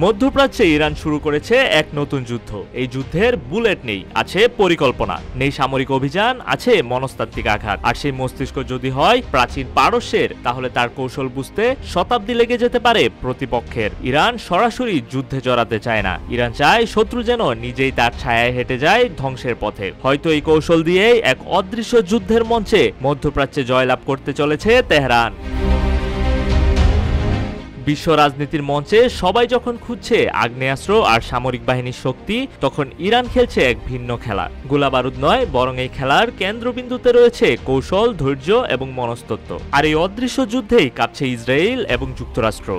মধ্যপ্রাচ্যে ইরান শুরু করেছে এক নতুন যুদ্ধ। এই যুদ্ধের বুলেট নেই, আছে পরিকল্পনা, নেই সামরিক অভিযান, আছে মনস্তাত্ত্বিক আঘাত। আর সেই মস্তিষ্ক যদি হয় প্রাচীন পারস্যের, তাহলে তার কৌশল বুঝতে শতাব্দী লেগে যেতে পারে প্রতিপক্ষের। ইরান সরাসরি যুদ্ধে জড়াতে চায় না, ইরান চায় শত্রু যেন নিজেই তার ছায়ায় হেঁটে যায় ধ্বংসের পথে। হয়তো এই কৌশল দিয়েই এক অদৃশ্য যুদ্ধের মঞ্চে মধ্যপ্রাচ্যে জয়লাভ করতে চলেছে তেহরান। বিশ্ব রাজনীতির মঞ্চে সবাই যখন খুঁজছে আগ্নেয়াস্ত্র আর সামরিক বাহিনীর শক্তি, তখন ইরান খেলছে এক ভিন্ন খেলা। গোলাবারুদ নয়, বরং এই খেলার কেন্দ্রবিন্দুতে রয়েছে কৌশল, ধৈর্য এবং মনস্তত্ত্ব। আর এই অদৃশ্য যুদ্ধেই কাঁপছে ইসরায়েল এবং যুক্তরাষ্ট্র।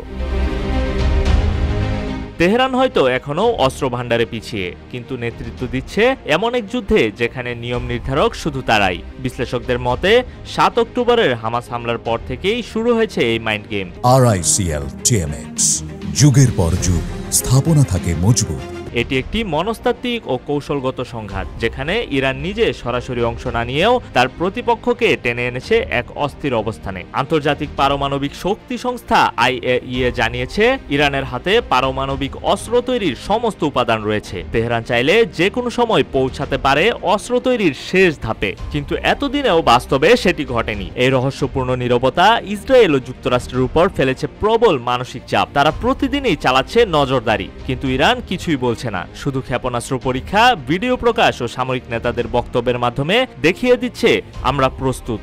তেহরান হয়তো এখনো অস্ত্র ভাণ্ডারে পিছিয়ে, কিন্তু নেতৃত্ব দিচ্ছে এমন এক যুদ্ধে যেখানে নিয়ম নির্ধারক শুধু তারাই। বিশ্লেষকদের মতে 7 অক্টোবরের হামাস হামলার পর থেকেই শুরু হয়েছে এই মাইন্ড গেম। RICL TMX, যুগের পর যুগ স্থাপনা থাকে মজবুত। এটি একটি মনস্তাত্ত্বিক ও কৌশলগত সংঘাত, যেখানে ইরান নিজে সরাসরি অংশ না নিয়েও তার প্রতিপক্ষকে টেনে এনেছে এক অস্থির অবস্থানে। আন্তর্জাতিক পারমাণবিক শক্তি সংস্থা IAEA জানিয়েছে ইরানের হাতে পারমাণবিক অস্ত্র তৈরির সমস্ত উপাদান রয়েছে। তেহরান চাইলে যে কোনো সময় পৌঁছাতে পারে অস্ত্র তৈরির শেষ ধাপে, কিন্তু এতদিনেও বাস্তবে সেটি ঘটেনি। এই রহস্যপূর্ণ নীরবতা ইসরায়েল ও যুক্তরাষ্ট্রের উপর ফেলেছে প্রবল মানসিক চাপ। তারা প্রতিদিনই চালাচ্ছে নজরদারি, কিন্তু ইরান কিছুই বলছে না। শুধু ক্ষেপণাস্ত্র পরীক্ষা, ভিডিও প্রকাশ ও সামরিক নেতাদের বক্তব্যের মাধ্যমে দেখিয়ে দিচ্ছে আমরা প্রস্তুত।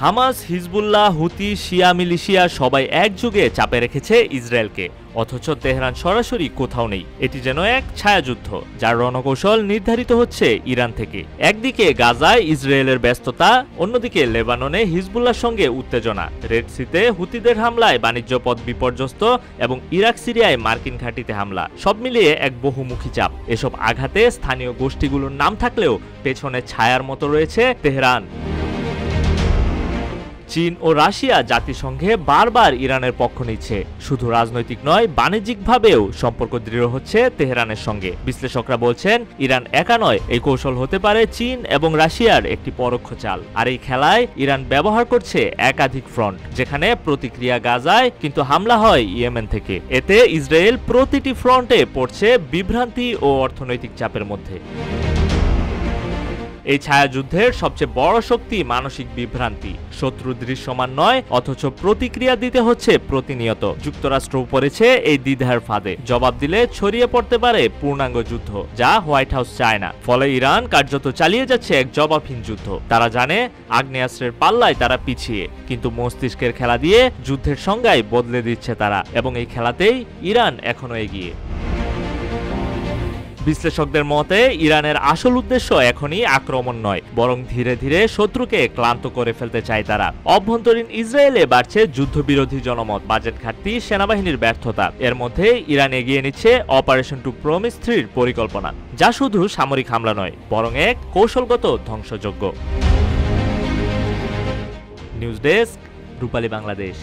হামাস, হিজবুল্লাহ, হুতি, শিয়া মিলিশিয়া সবাই একযোগে চাপে রেখেছে ইসরায়েলকে, অথচ তেহরান সরাসরি কোথাও নেই। এটি যেন এক ছায়াযুদ্ধ, যার রণকৌশল নির্ধারিত হচ্ছে ইরান থেকে। একদিকে গাজায় ইসরায়েলের ব্যস্ততা, অন্যদিকে লেবাননে হিজবুল্লাহর সঙ্গে উত্তেজনা, রেড সিতে হুতিদের হামলায় বাণিজ্য পথ বিপর্যস্ত এবং ইরাক সিরিয়ায় মার্কিন ঘাঁটিতে হামলা। সব মিলিয়ে এক বহুমুখী চাপ। এসব আঘাতে স্থানীয় গোষ্ঠীগুলোর নাম থাকলেও পেছনে ছায়ার মতো রয়েছে তেহরান। চীন ও রাশিয়া জাতিসংঘে বারবার ইরানের পক্ষ নিচ্ছে। শুধু রাজনৈতিক নয়, বাণিজ্যিকভাবেও সম্পর্ক দৃঢ় হচ্ছে তেহরানের সঙ্গে। বিশ্লেষকরা বলছেন ইরান একা নয়, এই কৌশল হতে পারে চীন এবং রাশিয়ার একটি পরোক্ষ চাল। আর এই খেলায় ইরান ব্যবহার করছে একাধিক ফ্রন্ট, যেখানে প্রতিক্রিয়া গাজায়, কিন্তু হামলা হয় ইয়েমেন থেকে। এতে ইসরায়েল প্রতিটি ফ্রন্টে পড়ছে বিভ্রান্তি ও অর্থনৈতিক চাপের মধ্যে। এই ছায়াযুদ্ধের সবচেয়ে বড় শক্তি মানসিক বিভ্রান্তি। শত্রু দৃশ্যমান নয়, অথচ প্রতিক্রিয়া দিতে হচ্ছে প্রতিনিয়ত। যুক্তরাষ্ট্র পড়েছে এই দ্বিধার ফাঁদে। জবাব দিলে ছড়িয়ে পড়তে পারে পূর্ণাঙ্গ যুদ্ধ, যা হোয়াইট হাউস চায় না। ফলে ইরান কার্যত চালিয়ে যাচ্ছে এক জবাবহীন যুদ্ধ। তারা জানে আগ্নেয়াস্ত্রের পাল্লায় তারা পিছিয়ে, কিন্তু মস্তিষ্কের খেলা দিয়ে যুদ্ধের সংজ্ঞাই বদলে দিচ্ছে তারা, এবং এই খেলাতেই ইরান এখনো এগিয়ে। বিশ্লেষকদের মতে ইরানের আসল উদ্দেশ্য এখনই আক্রমণ নয়, বরং ধীরে ধীরে শত্রুকে ক্লান্ত করে ফেলতে চায় তারা। অভ্যন্তরীণ ইসরায়েলে বাড়ছে যুদ্ধবিরোধী জনমত, বাজেট ঘাটতি, সেনাবাহিনীর ব্যর্থতা। এর মধ্যে ইরান এগিয়ে নিচ্ছে অপারেশন টু প্রমিস 3 পরিকল্পনা, যা শুধু সামরিক হামলা নয়, বরং এক কৌশলগত ধ্বংসযজ্ঞ। নিউজ ডেস্ক, রূপালী বাংলাদেশ।